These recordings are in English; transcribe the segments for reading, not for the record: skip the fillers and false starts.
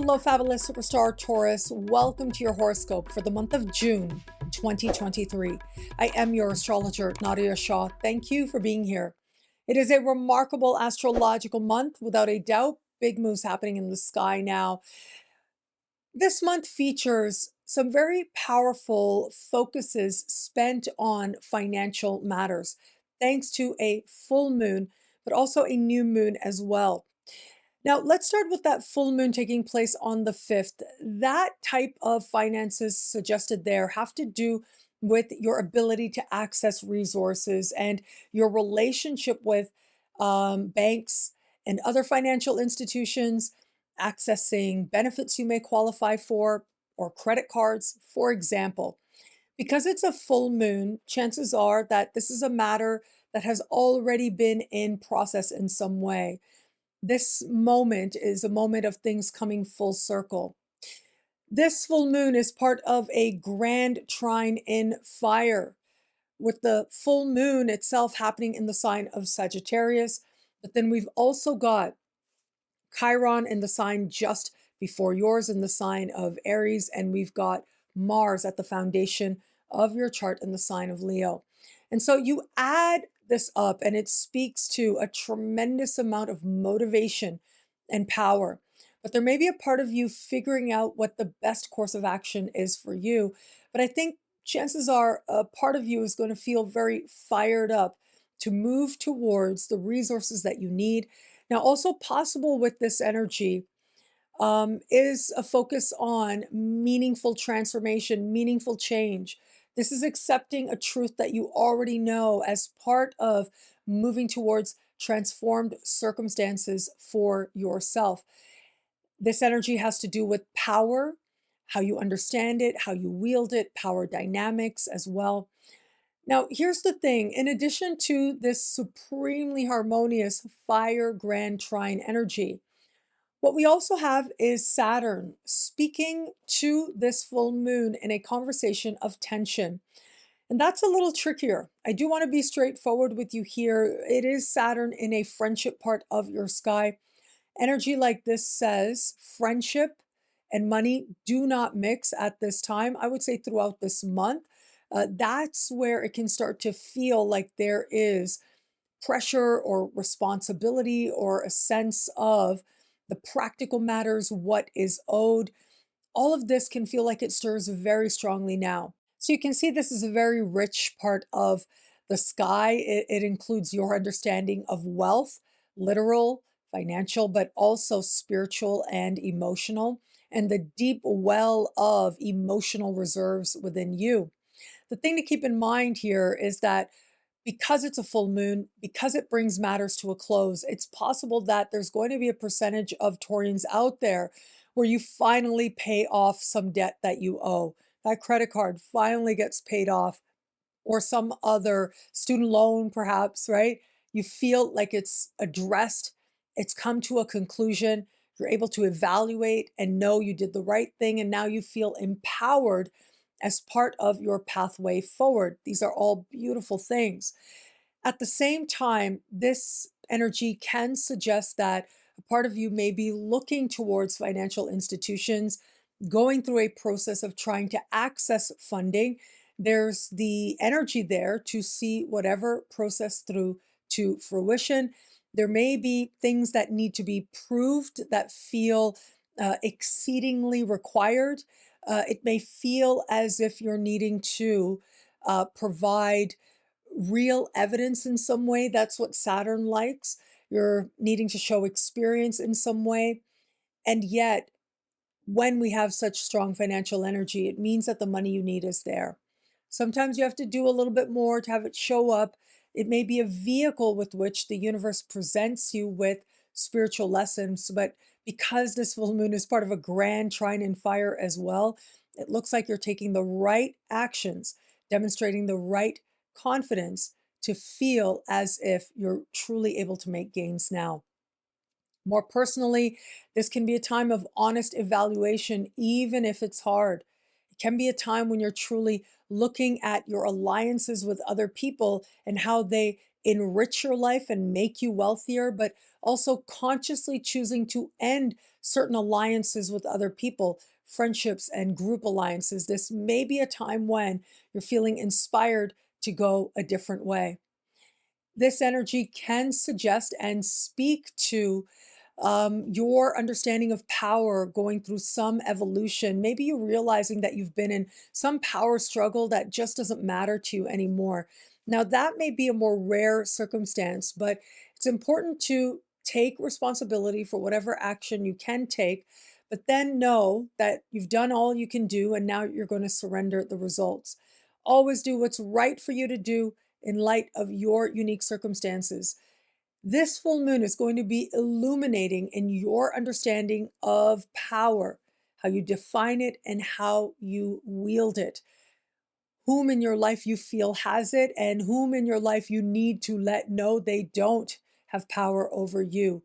hello, fabulous superstar Taurus. Welcome to your horoscope for the month of June 2023. I am your astrologer, Nadiya Shah. Thank you for being here. It is a remarkable astrological month, without a doubt. Big moves happening in the sky now. This month features some very powerful focuses spent on financial matters, thanks to a full moon, but also a new moon as well. Now, let's start with that full moon taking place on the 5th. That type of finances suggested there have to do with your ability to access resources and your relationship with banks and other financial institutions, accessing benefits you may qualify for, or credit cards, for example. Because it's a full moon, chances are that this is a matter that has already been in process in some way. This moment is a moment of things coming full circle. This full moon is part of a grand trine in fire, with the full moon itself happening in the sign of Sagittarius. But then we've also got Chiron in the sign just before yours in the sign of Aries, and we've got Mars at the foundation of your chart in the sign of Leo. And so you add this up, and it speaks to a tremendous amount of motivation and power. But there may be a part of you figuring out what the best course of action is for you. But I think chances are a part of you is going to feel very fired up to move towards the resources that you need. Now, also possible with this energy is a focus on meaningful transformation, meaningful change. This is accepting a truth that you already know as part of moving towards transformed circumstances for yourself. This energy has to do with power, how you understand it, how you wield it, power dynamics as well. Now, here's the thing. In addition to this supremely harmonious fire grand trine energy, what we also have is Saturn speaking to this full moon in a conversation of tension. And that's a little trickier. I do want to be straightforward with you here. It is Saturn in a friendship part of your sky. Energy like this says friendship and money do not mix at this time. I would say throughout this month. That's where it can start to feel like there is pressure or responsibility or a sense of the practical matters, what is owed. All of this can feel like it stirs very strongly now. So you can see this is a very rich part of the sky. It includes your understanding of wealth, literal, financial, but also spiritual and emotional, and the deep well of emotional reserves within you. The thing to keep in mind here is that because it's a full moon, because it brings matters to a close, it's possible that there's going to be a percentage of Taurians out there where you finally pay off some debt that you owe. That credit card finally gets paid off, or some other student loan, perhaps, right? You feel like it's addressed, it's come to a conclusion, you're able to evaluate and know you did the right thing, and now you feel empowered as part of your pathway forward. These are all beautiful things. At the same time, this energy can suggest that a part of you may be looking towards financial institutions, going through a process of trying to access funding. There's the energy there to see whatever process through to fruition. There may be things that need to be proved that feel exceedingly required. It may feel as if you're needing to provide real evidence in some way. That's what Saturn likes. You're needing to show experience in some way. And yet, when we have such strong financial energy, it means that the money you need is there. Sometimes you have to do a little bit more to have it show up. It may be a vehicle with which the universe presents you with spiritual lessons, but because this full moon is part of a grand trine in fire as well, it looks like you're taking the right actions, demonstrating the right confidence to feel as if you're truly able to make gains now. More personally, this can be a time of honest evaluation, even if it's hard. It can be a time when you're truly looking at your alliances with other people and how they enrich your life and make you wealthier, but also consciously choosing to end certain alliances with other people, friendships and group alliances. This may be a time when you're feeling inspired to go a different way. This energy can suggest and speak to your understanding of power going through some evolution. Maybe you're realizing that you've been in some power struggle that just doesn't matter to you anymore. Now, that may be a more rare circumstance, but it's important to take responsibility for whatever action you can take, but then know that you've done all you can do and now you're going to surrender the results. Always do what's right for you to do in light of your unique circumstances. This full moon is going to be illuminating in your understanding of power, how you define it and how you wield it, whom in your life you feel has it, and whom in your life you need to let know they don't have power over you.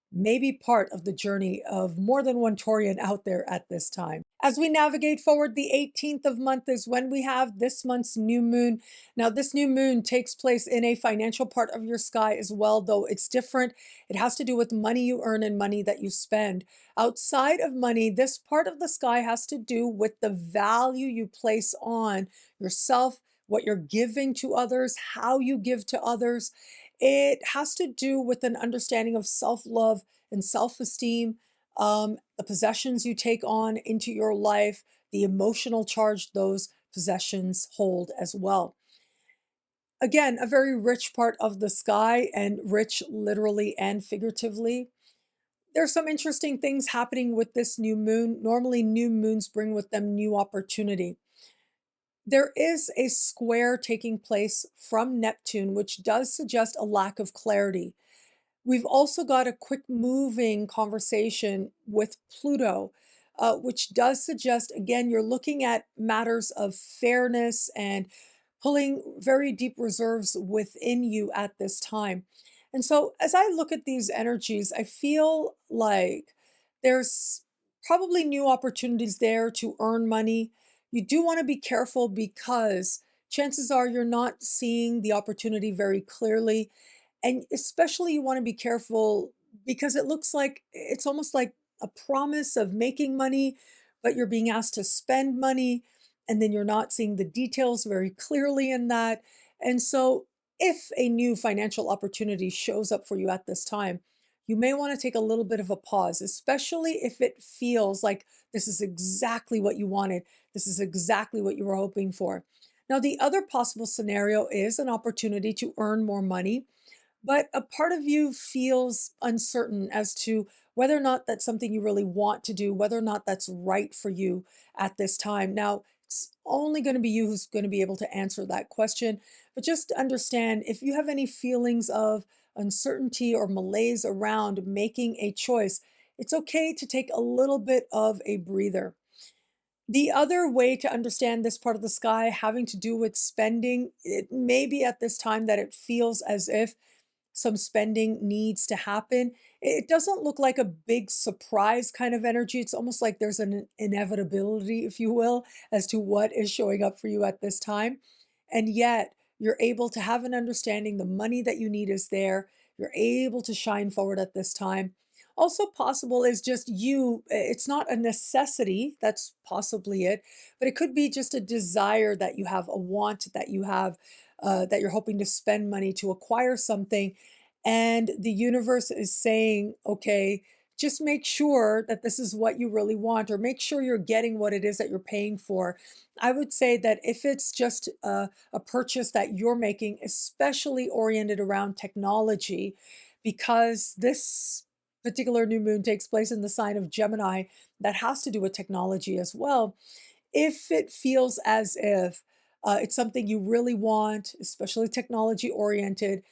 Maybe part of the journey of more than one Taurian out there at this time. As we navigate forward, the 18th of month is when we have this month's new moon. Now, this new moon takes place in a financial part of your sky as well, though it's different. It has to do with money you earn and money that you spend. Outside of money, this part of the sky has to do with the value you place on yourself, what you're giving to others, how you give to others. It has to do with an understanding of self-love and self-esteem, the possessions you take on into your life, the emotional charge those possessions hold as well. Again, a very rich part of the sky, and rich literally and figuratively. There's some interesting things happening with this new moon. Normally, new moons bring with them new opportunity. There is a square taking place from Neptune, which does suggest a lack of clarity. We've also got a quick moving conversation with Pluto, which does suggest, again, you're looking at matters of fairness and pulling very deep reserves within you at this time. And so, as I look at these energies, I feel like there's probably new opportunities there to earn money. You do want to be careful because chances are you're not seeing the opportunity very clearly. And especially you want to be careful because it looks like it's almost like a promise of making money, but you're being asked to spend money, and then you're not seeing the details very clearly in that. And so, if a new financial opportunity shows up for you at this time, you may want to take a little bit of a pause, especially if it feels like this is exactly what you wanted. This is exactly what you were hoping for. Now, the other possible scenario is an opportunity to earn more money, but a part of you feels uncertain as to whether or not that's something you really want to do, whether or not that's right for you at this time. Now, it's only going to be you who's going to be able to answer that question. But just understand, if you have any feelings of uncertainty or malaise around making a choice, it's okay to take a little bit of a breather. The other way to understand this part of the sky having to do with spending, it may be at this time that it feels as if some spending needs to happen. It doesn't look like a big surprise kind of energy. It's almost like there's an inevitability, if you will, as to what is showing up for you at this time. And yet, you're able to have an understanding the money that you need is there. You're able to shine forward at this time. Also, possible is just you, it's not a necessity, that's possibly it, but it could be just a desire that you have, a want that you have, that you're hoping to spend money to acquire something. And the universe is saying, okay, just make sure that this is what you really want, or make sure you're getting what it is that you're paying for. I would say that if it's just a purchase that you're making, especially oriented around technology, because this particular new moon takes place in the sign of Gemini, that has to do with technology as well. If it feels as if it's something you really want, especially technology oriented,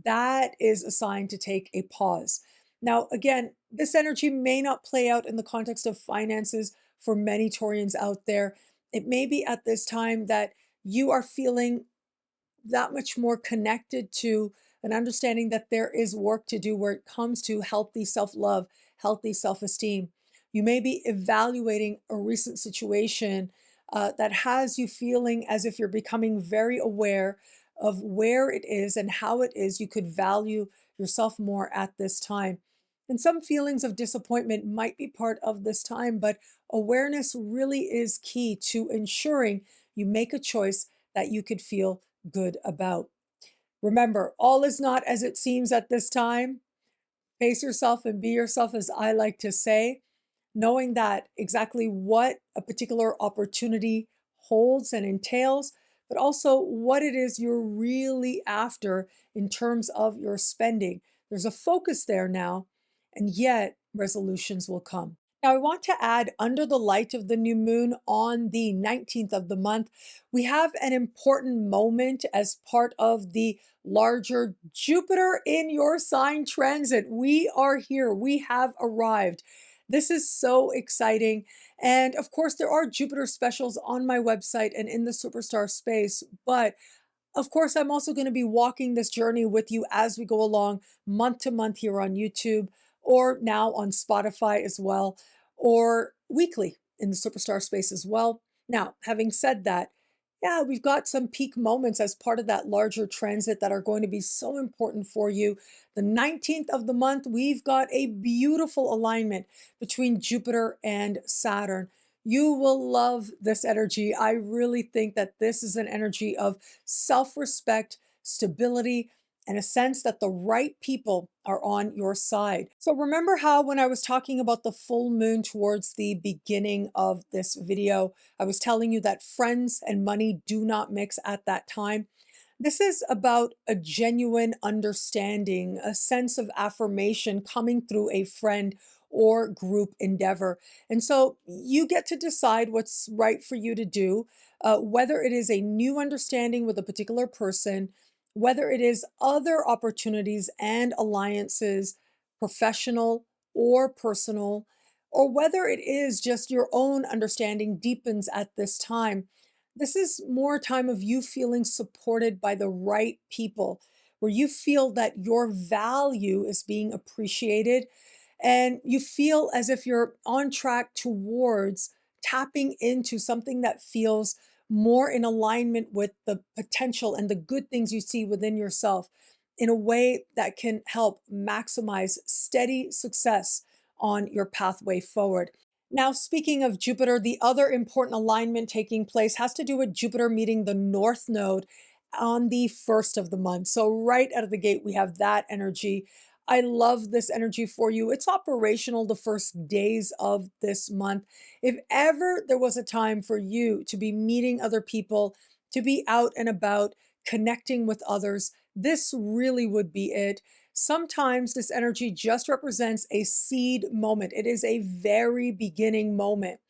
that is a sign to take a pause. Now, again, this energy may not play out in the context of finances for many Taurians out there. It may be at this time that you are feeling that much more connected to an understanding that there is work to do where it comes to healthy self-love, healthy self-esteem. You may be evaluating a recent situation that has you feeling as if you're becoming very aware of where it is and how it is you could value yourself more at this time. And some feelings of disappointment might be part of this time, but awareness really is key to ensuring you make a choice that you could feel good about. Remember, all is not as it seems at this time. Face yourself and be yourself, as I like to say, knowing that exactly what a particular opportunity holds and entails, but also what it is you're really after in terms of your spending. There's a focus there now, and yet resolutions will come. Now, I want to add under the light of the new moon on the 19th of the month, we have an important moment as part of the larger Jupiter in your sign transit. We are here, we have arrived. This is so exciting. And of course, there are Jupiter specials on my website and in the superstar space, but of course, I'm also going to be walking this journey with you as we go along month to month here on YouTube, or now on Spotify as well, or weekly in the superstar space as well. Now, having said that, yeah, we've got some peak moments as part of that larger transit that are going to be so important for you. The 19th of the month, we've got a beautiful alignment between Jupiter and Saturn. You will love this energy. I really think that this is an energy of self-respect, stability, and a sense that the right people are on your side. So remember how when I was talking about the full moon towards the beginning of this video, I was telling you that friends and money do not mix at that time. This is about a genuine understanding, a sense of affirmation coming through a friend or group endeavor. And so you get to decide what's right for you to do, whether it is a new understanding with a particular person, whether it is other opportunities and alliances, professional or personal, or whether it is just your own understanding deepens at this time. This is more a time of you feeling supported by the right people, where you feel that your value is being appreciated and you feel as if you're on track towards tapping into something that feels more in alignment with the potential and the good things you see within yourself in a way that can help maximize steady success on your pathway forward. Now, speaking of Jupiter, the other important alignment taking place has to do with Jupiter meeting the North Node on the first of the month. So, right out of the gate, we have that energy. I love this energy for you. It's operational the first days of this month. If ever there was a time for you to be meeting other people, to be out and about, connecting with others, this really would be it. Sometimes this energy just represents a seed moment. It is a very beginning moment.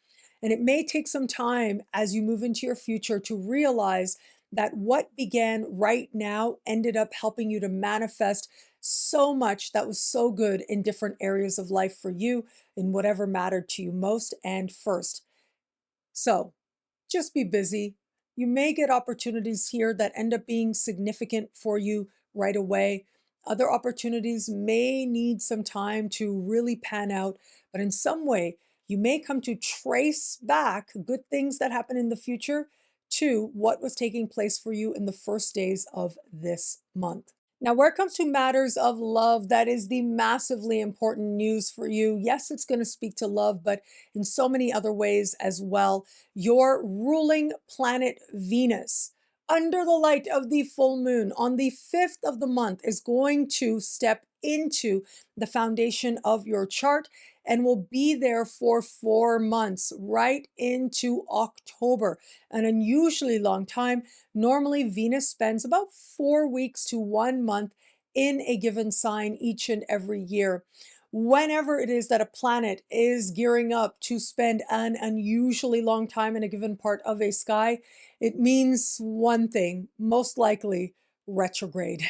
And it may take some time as you move into your future to realize that what began right now ended up helping you to manifest so much that was so good in different areas of life for you, in whatever mattered to you most and first. So just be busy. You may get opportunities here that end up being significant for you right away. Other opportunities may need some time to really pan out, but in some way, you may come to trace back good things that happen in the future to what was taking place for you in the first days of this month. Now, where it comes to matters of love, that is the massively important news for you. Yes, it's going to speak to love, but in so many other ways as well. Your ruling planet Venus, under the light of the full moon on the 5th of the month, is going to step into the foundation of your chart and will be there for 4 months, right into October, an unusually long time. Normally, Venus spends about 4 weeks to 1 month in a given sign each and every year. Whenever it is that a planet is gearing up to spend an unusually long time in a given part of a sky, it means one thing, most likely retrograde.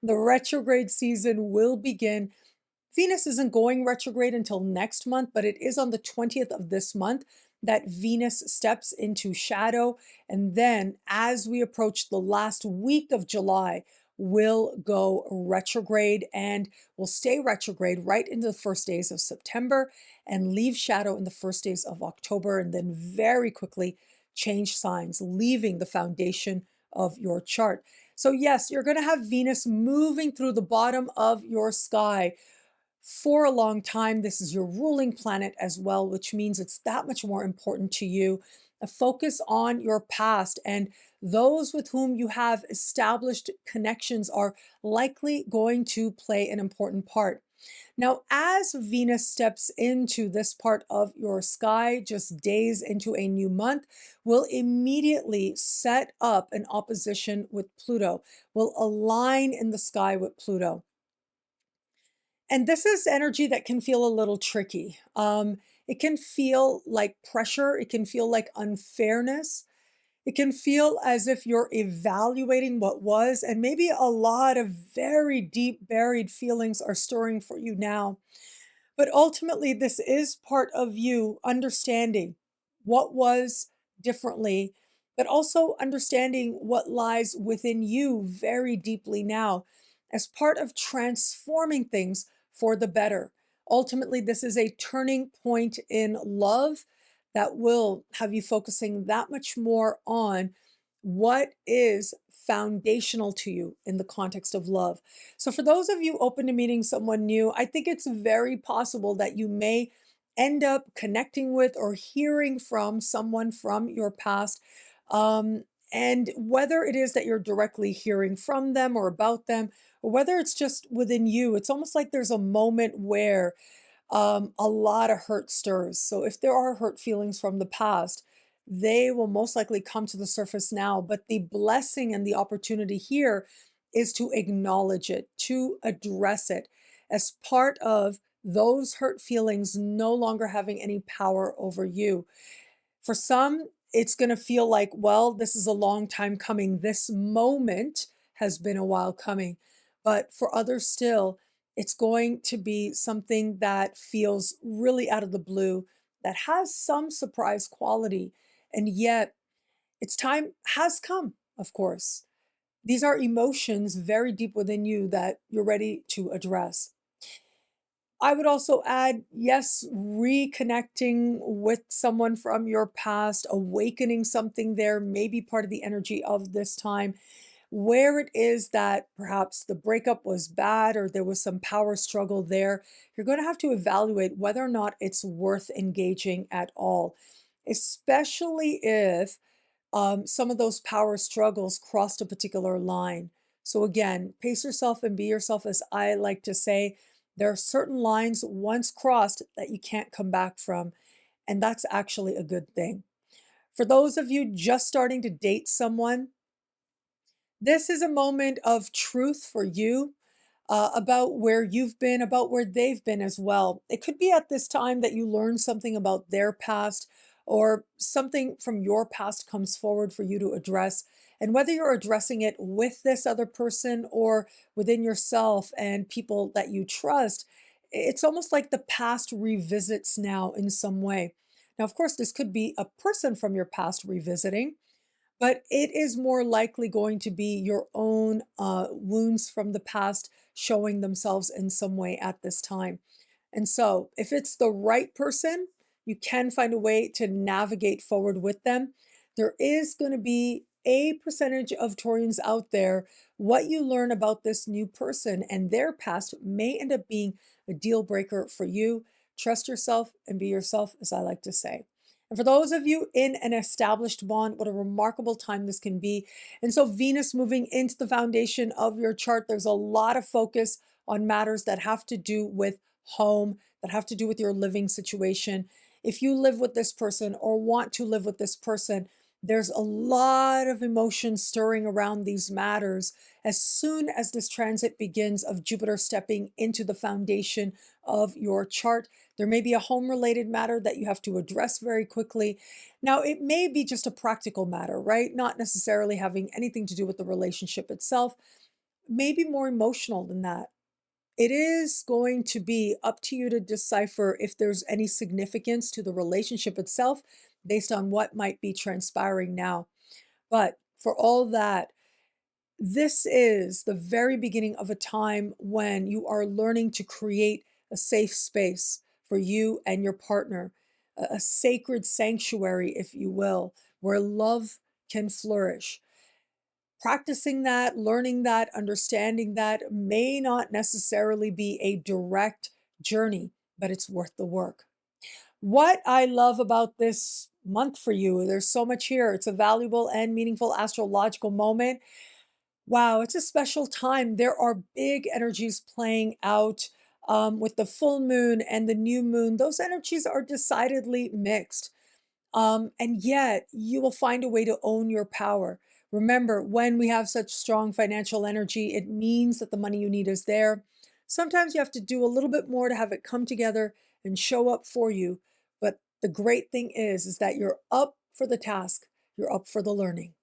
The retrograde season will begin. Venus isn't going retrograde until next month, but it is on the 20th of this month that Venus steps into shadow. And then as we approach the last week of July, will go retrograde and will stay retrograde right into the first days of September and leave shadow in the first days of October, and then very quickly change signs, leaving the foundation of your chart. So, yes, you're going to have Venus moving through the bottom of your sky for a long time. This is your ruling planet as well, which means it's that much more important to you. A focus on your past, and those with whom you have established connections are likely going to play an important part. Now, as Venus steps into this part of your sky, just days into a new month, will immediately set up an opposition with Pluto, will align in the sky with Pluto. And this is energy that can feel a little tricky. It can feel like pressure, it can feel like unfairness. It can feel as if you're evaluating what was, and maybe a lot of very deep buried feelings are stirring for you now. But ultimately, this is part of you understanding what was differently, but also understanding what lies within you very deeply now as part of transforming things for the better. Ultimately, this is a turning point in love that will have you focusing that much more on what is foundational to you in the context of love. So, for those of you open to meeting someone new, I think it's very possible that you may end up connecting with or hearing from someone from your past. Um, and whether it is that you're directly hearing from them or about them, or whether it's just within you, it's almost like there's a moment where a lot of hurt stirs. So if there are hurt feelings from the past, they will most likely come to the surface now. But the blessing and the opportunity here is to acknowledge it, to address it as part of those hurt feelings no longer having any power over you. For some, it's going to feel like, well, this is a long time coming. This moment has been a while coming. But for others, still, it's going to be something that feels really out of the blue, that has some surprise quality. And yet, its time has come, of course. These are emotions very deep within you that you're ready to address. I would also add, yes, reconnecting with someone from your past, awakening something there may be part of the energy of this time, where it is that perhaps the breakup was bad or there was some power struggle there. You're going to have to evaluate whether or not it's worth engaging at all, especially if some of those power struggles crossed a particular line. So, again, pace yourself and be yourself, as I like to say. There are certain lines once crossed that you can't come back from, and that's actually a good thing. For those of you just starting to date someone, this is a moment of truth for you, about where you've been, about where they've been as well. It could be at this time that you learn something about their past, or something from your past comes forward for you to address. And whether you're addressing it with this other person or within yourself and people that you trust, it's almost like the past revisits now in some way. Now, of course, this could be a person from your past revisiting, but it is more likely going to be your own wounds from the past showing themselves in some way at this time. And so, if it's the right person, you can find a way to navigate forward with them. There is going to be a percentage of Taurians out there. What you learn about this new person and their past may end up being a deal breaker for you. Trust yourself and be yourself, as I like to say. And for those of you in an established bond, what a remarkable time this can be. And so, Venus moving into the foundation of your chart, there's a lot of focus on matters that have to do with home, that have to do with your living situation. If you live with this person or want to live with this person, there's a lot of emotion stirring around these matters as soon as this transit begins of Jupiter stepping into the foundation of your chart. There may be a home related matter that you have to address very quickly. Now, it may be just a practical matter, right? Not necessarily having anything to do with the relationship itself, maybe more emotional than that. It is going to be up to you to decipher if there's any significance to the relationship itself based on what might be transpiring now. But for all that, this is the very beginning of a time when you are learning to create a safe space for you and your partner, a sacred sanctuary, if you will, where love can flourish. practicing that, learning that, understanding that may not necessarily be a direct journey, but it's worth the work. What I love about this month for you, there's so much here. It's a valuable and meaningful astrological moment. Wow, it's a special time. There are big energies playing out with the full moon and the new moon. Those energies are decidedly mixed. And yet, you will find a way to own your power. Remember, when we have such strong financial energy, it means that the money you need is there. Sometimes you have to do a little bit more to have it come together and show up for you. But the great thing is that you're up for the task, you're up for the learning.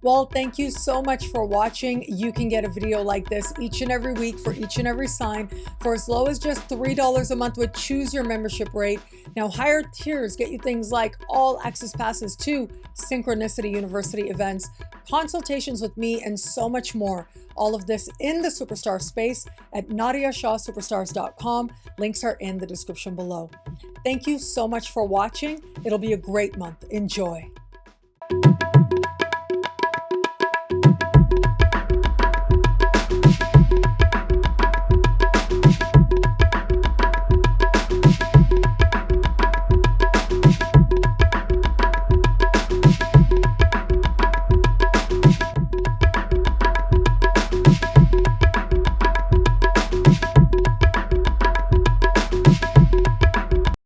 Well, thank you so much for watching. You can get a video like this each and every week for each and every sign for as low as just $3 a month with Choose Your Membership Rate. Now, higher tiers get you things like all access passes to Synchronicity University events, consultations with me, and so much more. All of this in the Superstar space at NadiyaShahSuperstars.com. Links are in the description below. Thank you so much for watching. It'll be a great month. Enjoy.